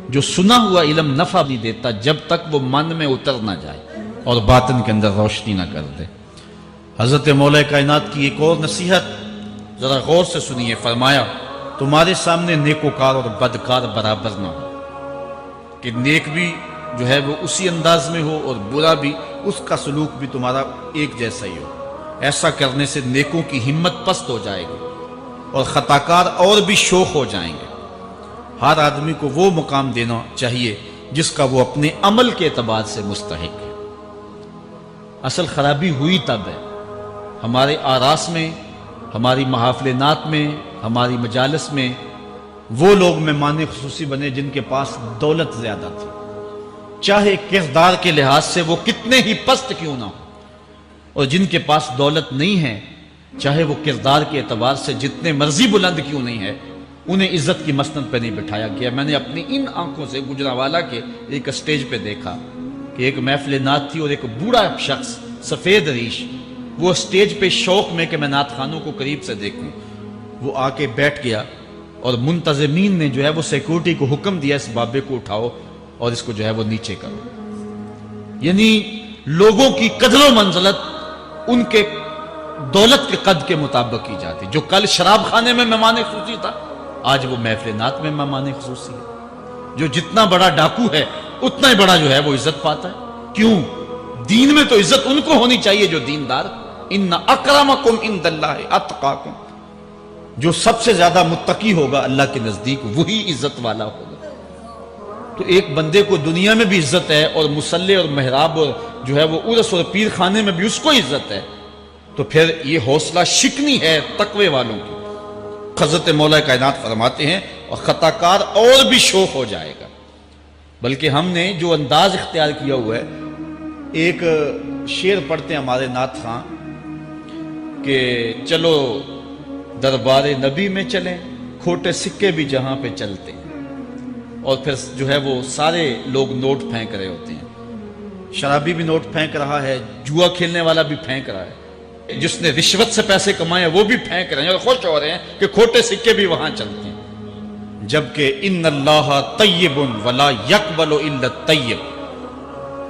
جو سنا ہوا علم نفع نہیں دیتا جب تک وہ من میں اتر نہ جائے اور باطن کے اندر روشنی نہ کر دے۔ حضرت مولا کائنات کی ایک اور نصیحت ذرا غور سے سنیے، فرمایا تمہارے سامنے نیکوکار اور بدکار برابر نہ ہو، کہ نیک بھی جو ہے وہ اسی انداز میں ہو اور برا بھی، اس کا سلوک بھی تمہارا ایک جیسا ہی ہو۔ ایسا کرنے سے نیکوں کی ہمت پست ہو جائے گی اور خطاکار اور بھی شوخ ہو جائیں گے۔ ہر آدمی کو وہ مقام دینا چاہیے جس کا وہ اپنے عمل کے اعتبار سے مستحق ہے۔ اصل خرابی ہوئی تب ہے ہمارے آراس میں، ہماری محافل نعت میں، ہماری مجالس میں وہ لوگ مہمان خصوصی بنے جن کے پاس دولت زیادہ تھی، چاہے کردار کے لحاظ سے وہ کتنے ہی پست کیوں نہ ہو، اور جن کے پاس دولت نہیں ہے چاہے وہ کردار کے اعتبار سے جتنے مرضی بلند کیوں نہیں ہے، انہیں عزت کی مسند پہ نہیں بٹھایا گیا۔ میں نے اپنی ان آنکھوں سے گجرانوالہ کے ایک اسٹیج پہ دیکھا کہ ایک محفل نعت تھی اور ایک بوڑھا شخص سفید ریش، وہ اسٹیج پہ شوق میں کہ میں نعت خانوں کو قریب سے دیکھوں، وہ آ کے بیٹھ گیا اور منتظمین نے جو ہے وہ سیکورٹی کو حکم دیا اس بابے کو اٹھاؤ اور اس کو جو ہے وہ نیچے کرو۔ یعنی لوگوں کی قدر و منزلت ان کے دولت کے قد کے مطابق کی جاتی۔ جو کل شراب خانے میں مہمان خصوصی تھا آج وہ محفل نعت میں مہمان خصوصی ہے۔ جو جتنا بڑا ڈاکو ہے اتنا ہی بڑا جو ہے وہ عزت پاتا ہے۔ کیوں؟ دین میں تو عزت ان کو ہونی چاہیے جو دیندار۔ ان اکرمکم عند اللہ اتقاکم، جو سب سے زیادہ متقی ہوگا اللہ کے نزدیک وہی عزت والا ہوگا۔ تو ایک بندے کو دنیا میں بھی عزت ہے اور مصلی اور محراب اور جو ہے وہ عرس اور پیر خانے میں بھی اس کو عزت ہے، تو پھر یہ حوصلہ شکنی ہے تقوی والوں کی۔ حضرت مولا کائنات فرماتے ہیں اور خطا کار اور بھی شوق ہو جائے گا۔ بلکہ ہم نے جو انداز اختیار کیا ہوا ہے، ایک شعر پڑھتے ہیں ہمارے نعت خاں کہ چلو دربار نبی میں چلیں، کھوٹے سکے بھی جہاں پہ چلتے ہیں، اور پھر جو ہے وہ سارے لوگ نوٹ پھینک رہے ہوتے ہیں۔ شرابی بھی نوٹ پھینک رہا ہے، جوا کھیلنے والا بھی پھینک رہا ہے، جس نے رشوت سے پیسے کمائے وہ بھی پھینک رہے ہیں اور خوش ہو رہے ہیں کہ کھوٹے سکے بھی وہاں چلتے ہیں۔ جبکہ ان اللہ طیب ولا یقبل الا الطیب،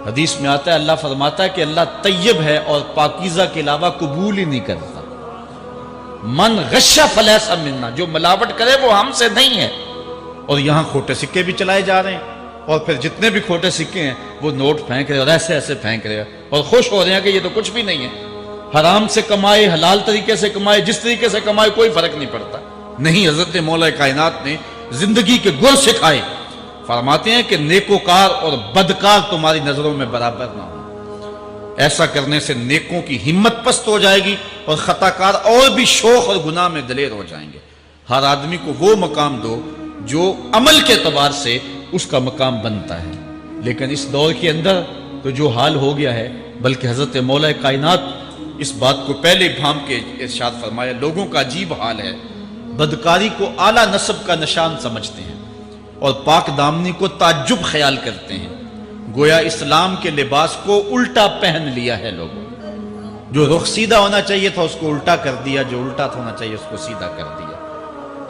حدیث میں آتا ہے اللہ فرماتا ہے کہ اللہ طیب ہے اور پاکیزہ کے علاوہ قبول ہی نہیں کرتا۔ من غش فلیس منا، جو ملاوٹ کرے وہ ہم سے نہیں ہے۔ اور یہاں کھوٹے سکے بھی چلائے جا رہے ہیں، اور پھر جتنے بھی کھوٹے سکے ہیں وہ نوٹ پھینک رہے اور ایسے ایسے پھینک رہے اور خوش ہو رہے ہیں کہ یہ تو کچھ بھی نہیں ہے۔ حرام سے کمائے، حلال طریقے سے کمائے، جس طریقے سے کمائے کوئی فرق نہیں پڑتا۔ نہیں، حضرت مولا کائنات نے زندگی کے گر سکھائے، فرماتے ہیں کہ نیکوکار اور بدکار تمہاری نظروں میں برابر نہ ہو۔ ایسا کرنے سے نیکوں کی ہمت پست ہو جائے گی اور خطا کار اور بھی شوق اور گناہ میں دلیر ہو جائیں گے۔ ہر آدمی کو وہ مقام دو جو عمل کے اعتبار سے اس کا مقام بنتا ہے۔ لیکن اس دور کے اندر تو جو حال ہو گیا ہے، بلکہ حضرت مولا کائنات اس بات کو پہلے بھام کے ارشاد فرمایا، لوگوں کا عجیب حال ہے، بدکاری کو اعلیٰ نسب کا نشان سمجھتے ہیں اور پاک دامنی کو تعجب خیال کرتے ہیں، گویا اسلام کے لباس کو الٹا پہن لیا ہے لوگوں۔ جو رخ سیدھا ہونا چاہیے تھا اس کو الٹا کر دیا، جو الٹا ہونا چاہیے اس کو سیدھا کر دیا۔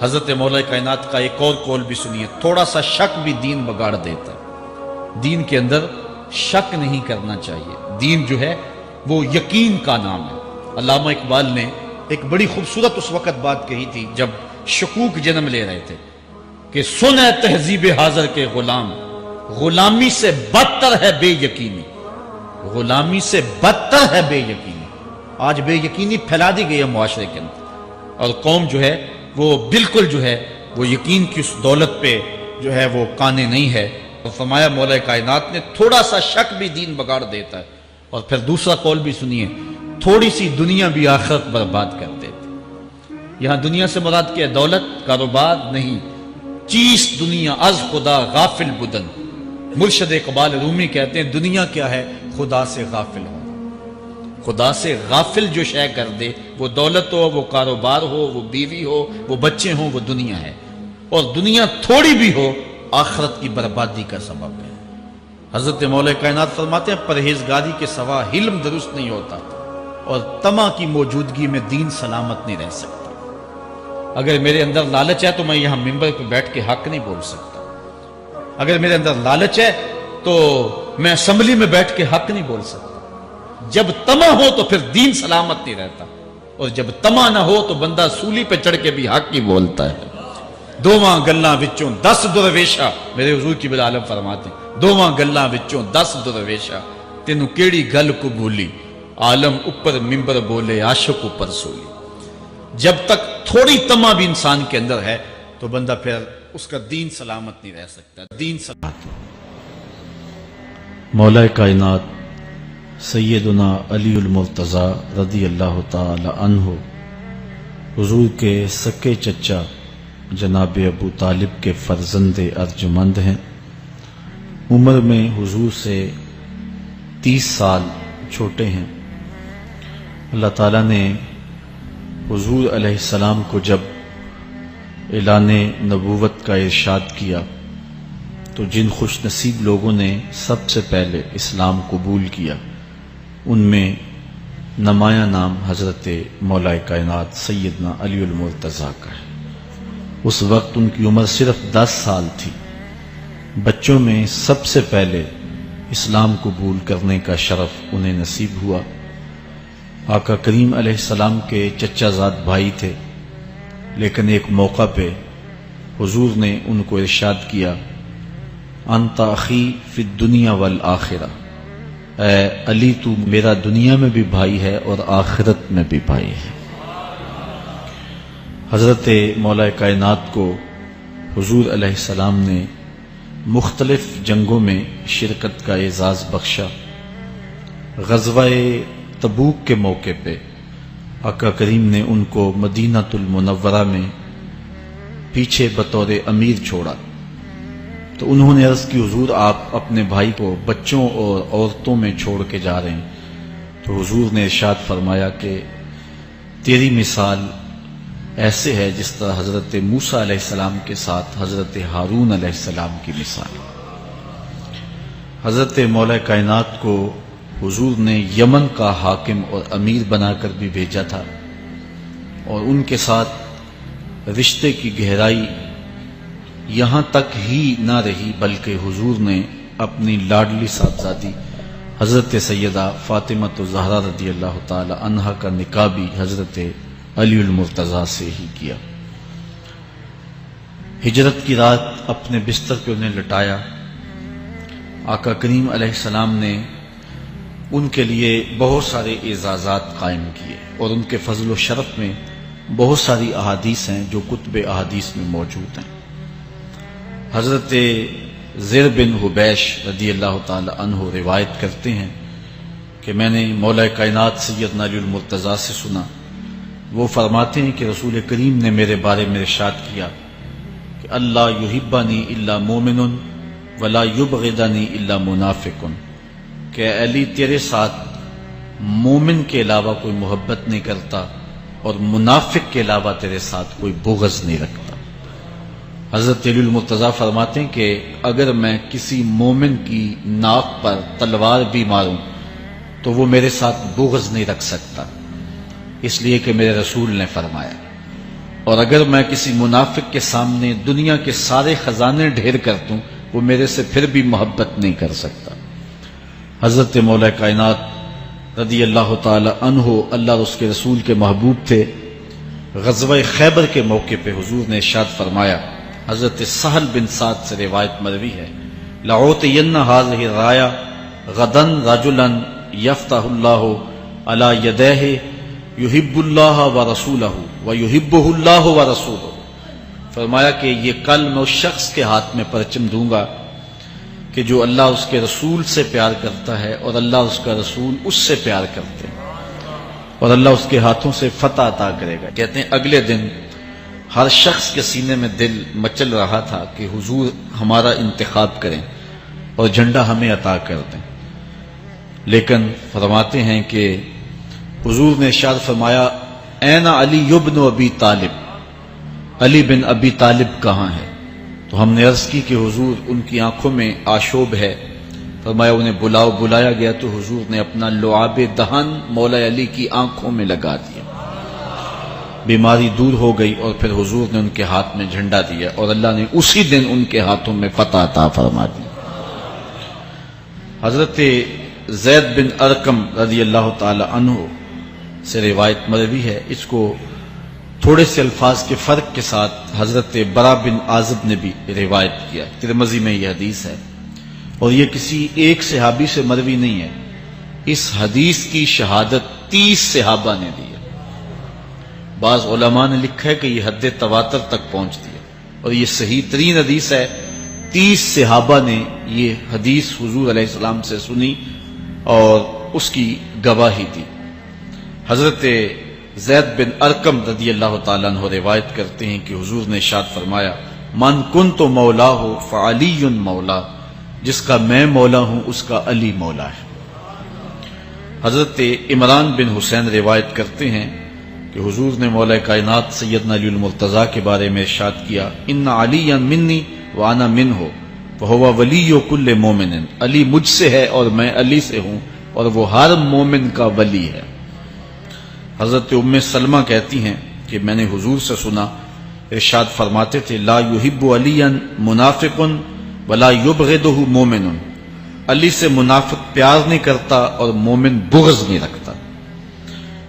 حضرت مولا کائنات کا ایک اور قول بھی سنیے، تھوڑا سا شک بھی دین بگاڑ دیتا ہے۔ دین کے اندر شک نہیں کرنا چاہیے، دین جو ہے وہ یقین کا نام ہے۔ علامہ اقبال نے ایک بڑی خوبصورت اس وقت بات کہی تھی جب شکوک جنم لے رہے تھے کہ سن ہے تہذیب حاضر کے غلام، غلامی سے بدتر ہے بے یقینی، غلامی سے بدتر ہے بے یقینی۔ آج بے یقینی پھیلا دی گئی ہے معاشرے کے اندر، اور قوم جو ہے وہ بالکل جو ہے وہ یقین کی اس دولت پہ جو ہے وہ قانے نہیں ہے۔ اور فرمایا مولا کائنات نے تھوڑا سا شک بھی دین بگاڑ دیتا ہے۔ اور پھر دوسرا قول بھی سنیے، تھوڑی سی دنیا بھی آخرت برباد کر دیتی۔ یہاں دنیا سے مراد کیا ہے؟ دولت، کاروبار نہیں، چیز دنیا از خدا غافل بدن۔ مرشد اقبال رومی کہتے ہیں دنیا کیا ہے؟ خدا سے غافل ہو۔ خدا سے غافل جو شے کر دے، وہ دولت ہو، وہ کاروبار ہو، وہ بیوی ہو، وہ بچے ہوں، وہ دنیا ہے۔ اور دنیا تھوڑی بھی ہو آخرت کی بربادی کا سبب ہے۔ حضرت مولا کائنات فرماتے ہیں پرہیزگاری کے سوا علم درست نہیں ہوتا اور طمع کی موجودگی میں دین سلامت نہیں رہ سکتا۔ اگر میرے اندر لالچ ہے تو میں یہاں ممبر پہ بیٹھ کے حق نہیں بول سکتا۔ اگر میرے اندر لالچ ہے تو میں اسمبلی میں بیٹھ کے حق نہیں بول سکتا۔ جب طمع ہو تو پھر دین سلامت نہیں رہتا، اور جب طمع نہ ہو تو بندہ سولی پہ چڑھ کے بھی حق ہی بولتا ہے۔ دوواں گلاں وچوں 10 درویشا، میرے حضور کی عالم فرماتے ہیں دوواں گلاں وچوں 10 درویشا، تینوں کیڑی گل کو بھولی، عالم اوپر ممبر بولے عاشق اوپر سولی۔ جب تک تھوڑی طمع بھی انسان کے اندر ہے تو بندہ پھر اس کا دین سلامت نہیں رہ سکتا. دین سلامت. مولا کائنات سیدنا علی المرتضی رضی اللہ تعالی عنہ حضور کے سکے چچا جناب ابو طالب کے فرزند ارجمند ہیں. عمر میں حضور سے 30 سال چھوٹے ہیں. اللہ تعالیٰ نے حضور علیہ السلام کو جب اعلان نبوت کا ارشاد کیا تو جن خوش نصیب لوگوں نے سب سے پہلے اسلام قبول کیا ان میں نمایاں نام حضرت مولا کائنات سیدنا علی المرتضی کا ہے. اس وقت ان کی عمر صرف 10 سال تھی. بچوں میں سب سے پہلے اسلام قبول کرنے کا شرف انہیں نصیب ہوا. آقا کریم علیہ السلام کے چچا زاد بھائی تھے، لیکن ایک موقع پہ حضور نے ان کو ارشاد کیا انت اخی فی الدنیا والآخرہ، اے علی تو میرا دنیا میں بھی بھائی ہے اور آخرت میں بھی بھائی ہے. حضرت مولا کائنات کو حضور علیہ السلام نے مختلف جنگوں میں شرکت کا اعزاز بخشا. غزوہ تبوک کے موقع پہ آقا کریم نے ان کو مدینہ المنورہ میں پیچھے بطور امیر چھوڑا تو انہوں نے عرض کی حضور آپ اپنے بھائی کو بچوں اور عورتوں میں چھوڑ کے جا رہے ہیں. تو حضور نے ارشاد فرمایا کہ تیری مثال ایسے ہے جس طرح حضرت موسیٰ علیہ السلام کے ساتھ حضرت ہارون علیہ السلام کی مثال. حضرت مولا کائنات کو حضور نے یمن کا حاکم اور امیر بنا کر بھی بھیجا تھا، اور ان کے ساتھ رشتے کی گہرائی یہاں تک ہی نہ رہی بلکہ حضور نے اپنی لاڈلی صاحبزادی حضرت سیدہ فاطمہ الزہرا رضی اللہ تعالی عنہا کا نکاح بھی حضرت علی المرتضی سے ہی کیا. ہجرت کی رات اپنے بستر پہ انہیں لٹایا. آقا کریم علیہ السلام نے ان کے لیے بہت سارے اعزازات قائم کیے، اور ان کے فضل و شرف میں بہت ساری احادیث ہیں جو کتب احادیث میں موجود ہیں. حضرت زر بن حبیش رضی اللہ تعالی عنہ روایت کرتے ہیں کہ میں نے مولا کائنات سیدنا علی المرتضی سے سنا، وہ فرماتے ہیں کہ رسول کریم نے میرے بارے میں ارشاد کیا کہ اللہ یحبنی الا مومن ولا یبغضنی الا منافق، کہ علی تیرے ساتھ مومن کے علاوہ کوئی محبت نہیں کرتا اور منافق کے علاوہ تیرے ساتھ کوئی بغض نہیں رکھتا. حضرت علی المرتضی فرماتے ہیں کہ اگر میں کسی مومن کی ناک پر تلوار بھی ماروں تو وہ میرے ساتھ بغض نہیں رکھ سکتا، اس لیے کہ میرے رسول نے فرمایا. اور اگر میں کسی منافق کے سامنے دنیا کے سارے خزانے ڈھیر کر دوں وہ میرے سے پھر بھی محبت نہیں کر سکتا. حضرت مولا کائنات رضی اللہ تعالی عنہ اللہ اور اس کے رسول کے محبوب تھے. غزوہ خیبر کے موقع پہ حضور نے ارشاد فرمایا، حضرت سہل بن سعد سے روایت مروی ہے، لَأُعْطِيَنَّ هَذِهِ الرَّايَةَ غَدًا رَجُلًا يَفْتَحُ اللَّهُ عَلَى يَدَيْهِ يُحِبُّ اللَّهَ وَرَسُولَهُ وَيُحِبُّهُ اللَّهُ وَرَسُولُهُ. فرمایا کہ یہ کل میں اس شخص کے ہاتھ میں پرچم دوں گا کہ جو اللہ اس کے رسول سے پیار کرتا ہے اور اللہ اس کا رسول اس سے پیار کرتے ہیں، اور اللہ اس کے ہاتھوں سے فتح عطا کرے گا. کہتے ہیں اگلے دن ہر شخص کے سینے میں دل مچل رہا تھا کہ حضور ہمارا انتخاب کریں اور جھنڈا ہمیں عطا کر دیں. لیکن فرماتے ہیں کہ حضور نے ارشاد فرمایا این علی ابن ابی طالب، علی بن ابی طالب کہاں ہے؟ تو ہم نے عرض کی کہ حضور ان کی آنکھوں میں آشوب ہے. فرمایا انہیں بلاؤ. بلایا گیا تو حضور نے اپنا لعاب دہن مولا علی کی آنکھوں میں لگا دیا، بیماری دور ہو گئی، اور پھر حضور نے ان کے ہاتھ میں جھنڈا دیا اور اللہ نے اسی دن ان کے ہاتھوں میں فتح عطا فرما دی. حضرت زید بن ارقم رضی اللہ تعالی عنہ سے روایت مروی ہے، اس کو تھوڑے سے الفاظ کے فرق کے ساتھ حضرت برا بن عازب نے بھی روایت کیا. ترمذی میں یہ حدیث ہے، اور یہ کسی ایک صحابی سے مروی نہیں ہے. اس حدیث کی شہادت 30 صحابہ نے دی ہے. بعض علماء نے لکھا ہے کہ یہ حد تواتر تک پہنچتی ہے. اور یہ صحیح ترین حدیث ہے. 30 صحابہ نے یہ حدیث حضور علیہ السلام سے سنی اور اس کی گواہی دی. حضرت زید بن ارقم رضی اللہ تعالیٰ عنہ روایت کرتے ہیں کہ حضور نے ارشاد فرمایا من کنت مولا فعلی مولا، جس کا میں مولا ہوں اس کا علی مولا ہے. حضرت عمران بن حسین روایت کرتے ہیں کہ حضور نے مولا کائنات سیدنا علی المرتضیٰ کے بارے میں ارشاد کیا ان علی منی وانا منہ فہو ولی کل مومن، علی مجھ سے ہے اور میں علی سے ہوں اور وہ ہر مومن کا ولی ہے. حضرت ام سلمہ کہتی ہیں کہ میں نے حضور سے سنا ارشاد فرماتے تھے لا یحب علی منافق ولا یبغضہ مومن، علی سے منافق پیار نہیں کرتا اور مومن بغض نہیں رکھتا.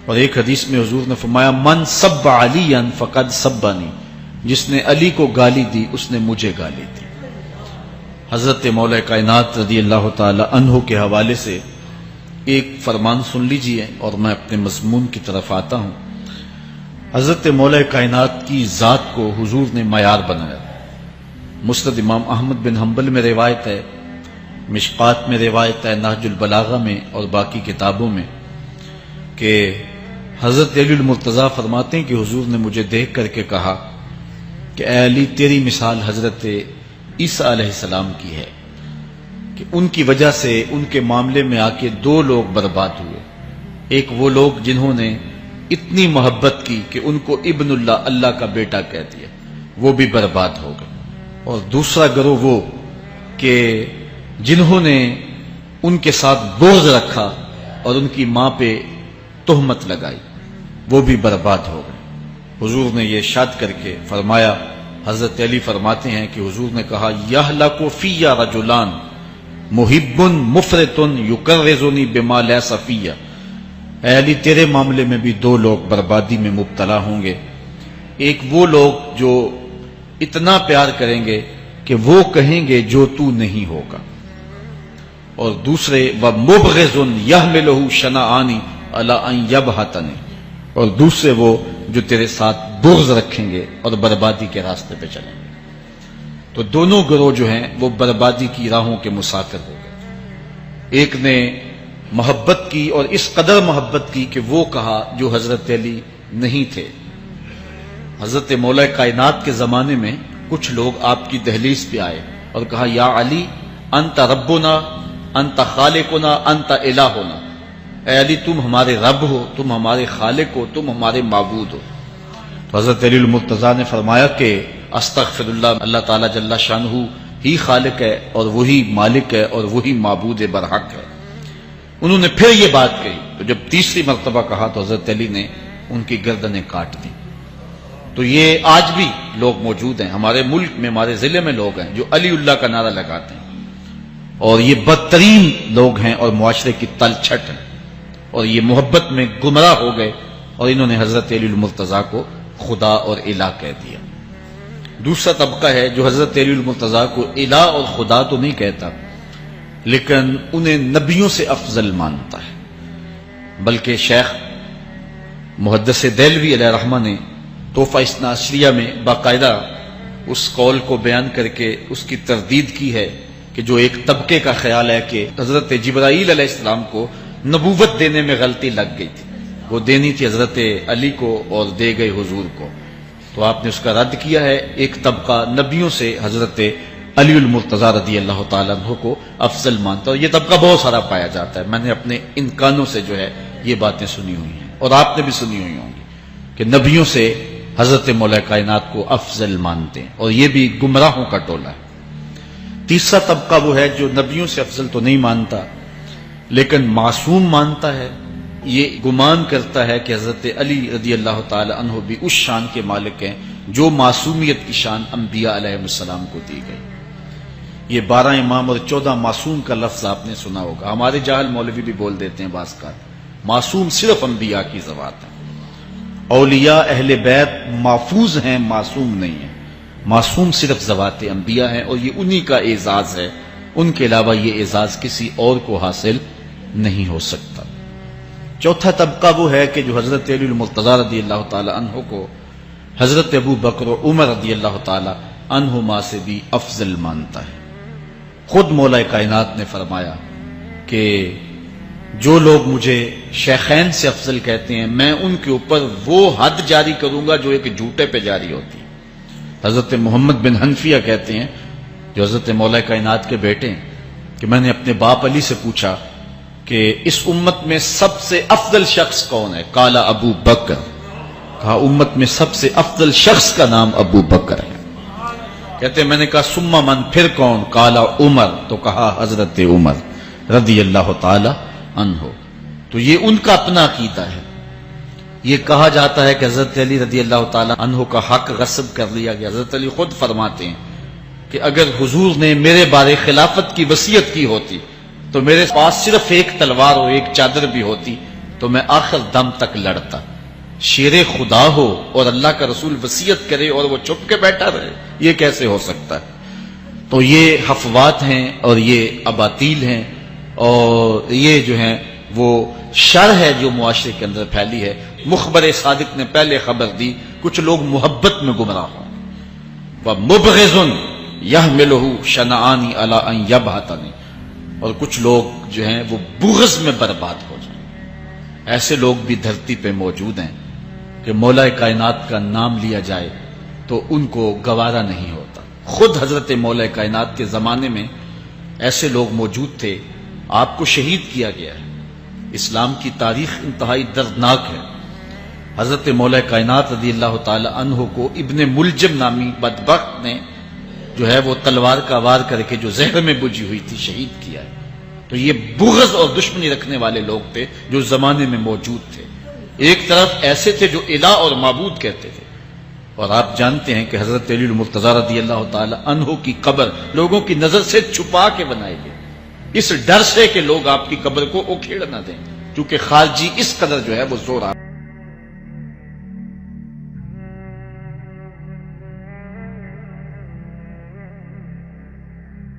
اور ایک حدیث میں حضور نے فرمایا من سب علی فقد سبنی، جس نے علی کو گالی دی اس نے مجھے گالی دی. حضرت مولا کائنات رضی اللہ تعالی عنہ کے حوالے سے ایک فرمان سن لیجئے اور میں اپنے مضمون کی طرف آتا ہوں. حضرت مولا کائنات کی ذات کو حضور نے معیار بنایا. مسند امام احمد بن حنبل میں روایت ہے، مشقات میں روایت ہے، نہج البلاغہ میں اور باقی کتابوں میں کہ حضرت علی المرتضیٰ فرماتے ہیں کہ حضور نے مجھے دیکھ کر کے کہا کہ اے علی تیری مثال حضرت عیسیٰ علیہ السلام کی ہے کہ ان کی وجہ سے ان کے معاملے میں آ کے 2 لوگ برباد ہوئے. ایک وہ لوگ جنہوں نے اتنی محبت کی کہ ان کو ابن اللہ، اللہ کا بیٹا کہہ دیا، وہ بھی برباد ہو گئے. اور دوسرا گروہ وہ کہ جنہوں نے ان کے ساتھ بغض رکھا اور ان کی ماں پہ تہمت لگائی، وہ بھی برباد ہو گئے. حضور نے یہ ارشاد کر کے فرمایا، حضرت علی فرماتے ہیں کہ حضور نے کہا یہلک فی رجلان محب مفرط یکرزنی بما لیس فی، اے علی تیرے معاملے میں بھی 2 لوگ بربادی میں مبتلا ہوں گے. ایک وہ لوگ جو اتنا پیار کریں گے کہ وہ کہیں گے جو تو نہیں ہوگا، اور دوسرے ومبغض یحملہ شنآنی علی ان یبہتنی، اور دوسرے وہ جو تیرے ساتھ بغض رکھیں گے اور بربادی کے راستے پہ چلیں گے. تو دونوں گروہ جو ہیں وہ بربادی کی راہوں کے مسافر ہو گئے. ایک نے محبت کی اور اس قدر محبت کی کہ وہ کہا جو حضرت علی نہیں تھے. حضرت مولا کائنات کے زمانے میں کچھ لوگ آپ کی دہلیز پہ آئے اور کہا یا علی انت ربنا انت خالقنا انت الہنا، اے علی تم ہمارے رب ہو، تم ہمارے خالق ہو، تم ہمارے معبود ہو. تو حضرت علی المرتضیٰ نے فرمایا کہ استغفر اللہ، اللہ تعالیٰ جل شانہ ہی خالق ہے اور وہی مالک ہے اور وہی معبود برحق ہے. انہوں نے پھر یہ بات کہی تو جب تیسری مرتبہ کہا تو حضرت علی نے ان کی گردنیں کاٹ دی. تو یہ آج بھی لوگ موجود ہیں ہمارے ملک میں، ہمارے ضلع میں لوگ ہیں جو علی اللہ کا نعرہ لگاتے ہیں، اور یہ بدترین لوگ ہیں اور معاشرے کی تلچھٹ ہیں، اور یہ محبت میں گمراہ ہو گئے اور انہوں نے حضرت علی المرتضیٰ کو خدا اور الہ کہہ دیا. دوسرا طبقہ ہے جو حضرت علی المرتضیٰ کو الہ اور خدا تو نہیں کہتا لیکن انہیں نبیوں سے افضل مانتا ہے. بلکہ شیخ محدث دہلوی علیہ رحمہ نے تحفہ اثنا عشریہ میں باقاعدہ اس قول کو بیان کر کے اس کی تردید کی ہے کہ جو ایک طبقے کا خیال ہے کہ حضرت جبرائیل علیہ السلام کو نبوت دینے میں غلطی لگ گئی تھی، وہ دینی تھی حضرت علی کو اور دے گئے حضور کو، تو آپ نے اس کا رد کیا ہے. ایک طبقہ نبیوں سے حضرت علی المرتضیٰ رضی اللہ تعالیٰ عنہ کو افضل مانتا ہے، اور یہ طبقہ بہت سارا پایا جاتا ہے. میں نے اپنے ان کانوں سے جو ہے یہ باتیں سنی ہوئی ہیں اور آپ نے بھی سنی ہوئی ہوں گی کہ نبیوں سے حضرت مولا کائنات کو افضل مانتے ہیں، اور یہ بھی گمراہوں کا ٹولہ ہے. تیسرا طبقہ وہ ہے جو نبیوں سے افضل تو نہیں مانتا لیکن معصوم مانتا ہے، یہ گمان کرتا ہے کہ حضرت علی رضی اللہ تعالی عنہ بھی اس شان کے مالک ہیں جو معصومیت کی شان انبیاء علیہ السلام کو دی گئی. یہ 12 امام اور 14 معصوم کا لفظ آپ نے سنا ہوگا. ہمارے جاہل مولوی بھی بول دیتے ہیں بعض کا، معصوم صرف انبیاء کی ذوات ہے. اولیاء اہل بیت محفوظ ہیں، معصوم نہیں ہیں. معصوم صرف ذوات انبیاء ہیں اور یہ انہی کا اعزاز ہے، ان کے علاوہ یہ اعزاز کسی اور کو حاصل نہیں ہو سکتا. چوتھا طبقہ وہ ہے کہ جو حضرت علی المرتضیٰ رضی اللہ تعالی عنہ کو حضرت ابو بکر و عمر رضی اللہ تعالی عنہما سے بھی افضل مانتا ہے۔ خود مولا کائنات نے فرمایا کہ جو لوگ مجھے شیخین سے افضل کہتے ہیں میں ان کے اوپر وہ حد جاری کروں گا جو ایک جھوٹے پہ جاری ہوتی ہے۔ حضرت محمد بن حنفیہ کہتے ہیں جو حضرت مولا کائنات کے بیٹے ہیں کہ میں نے اپنے باپ علی سے پوچھا کہ اس امت میں سب سے افضل شخص کون ہے؟ قال ابو بکر، کہا امت میں سب سے افضل شخص کا نام ابو بکر ہے۔ کہتے ہیں میں نے کہا ثم من، پھر کون؟ قال عمر، تو کہا حضرت عمر رضی اللہ تعالی عنہ۔ تو یہ ان کا اپنا عقیدہ ہے۔ یہ کہا جاتا ہے کہ حضرت علی رضی اللہ تعالی عنہ کا حق غصب کر لیا گیا۔ حضرت علی خود فرماتے ہیں کہ اگر حضور نے میرے بارے خلافت کی وصیت کی ہوتی تو میرے پاس صرف ایک تلوار اور ایک چادر بھی ہوتی تو میں آخر دم تک لڑتا۔ شیر خدا ہو اور اللہ کا رسول وصیت کرے اور وہ چھپ کے بیٹھا رہے، یہ کیسے ہو سکتا ہے؟ تو یہ حفوات ہیں اور یہ اباطیل ہیں اور یہ جو ہیں وہ شر ہے جو معاشرے کے اندر پھیلی ہے۔ مخبر صادق نے پہلے خبر دی کچھ لوگ محبت میں گمراہ ہوں، وَمُبْغِضٌ يَحْمِلُهُ شَنَآنِ عَلَىٰ أَن يَبْهَتَنِ، اور کچھ لوگ جو ہیں وہ بغض میں برباد ہو جائیں۔ ایسے لوگ بھی دھرتی پہ موجود ہیں کہ مولا کائنات کا نام لیا جائے تو ان کو گوارا نہیں ہوتا۔ خود حضرت مولا کائنات کے زمانے میں ایسے لوگ موجود تھے، آپ کو شہید کیا گیا ہے۔ اسلام کی تاریخ انتہائی دردناک ہے۔ حضرت مولا کائنات رضی اللہ تعالی عنہ کو ابن ملجم نامی بدبخت نے جو ہے وہ تلوار کا وار کر کے جو زہر میں بجھی ہوئی تھی شہید کیا ہے۔ تو یہ بغض اور دشمنی رکھنے والے لوگ تھے جو زمانے میں موجود تھے۔ ایک طرف ایسے تھے جو الہ اور معبود کہتے تھے، اور آپ جانتے ہیں کہ حضرت علی المرتضیٰ رضی اللہ تعالی عنہ کی قبر لوگوں کی نظر سے چھپا کے بنائی گئی، اس ڈر سے کہ لوگ آپ کی قبر کو اکھیڑ نہ دیں، کیونکہ خارجی اس قدر جو ہے وہ زور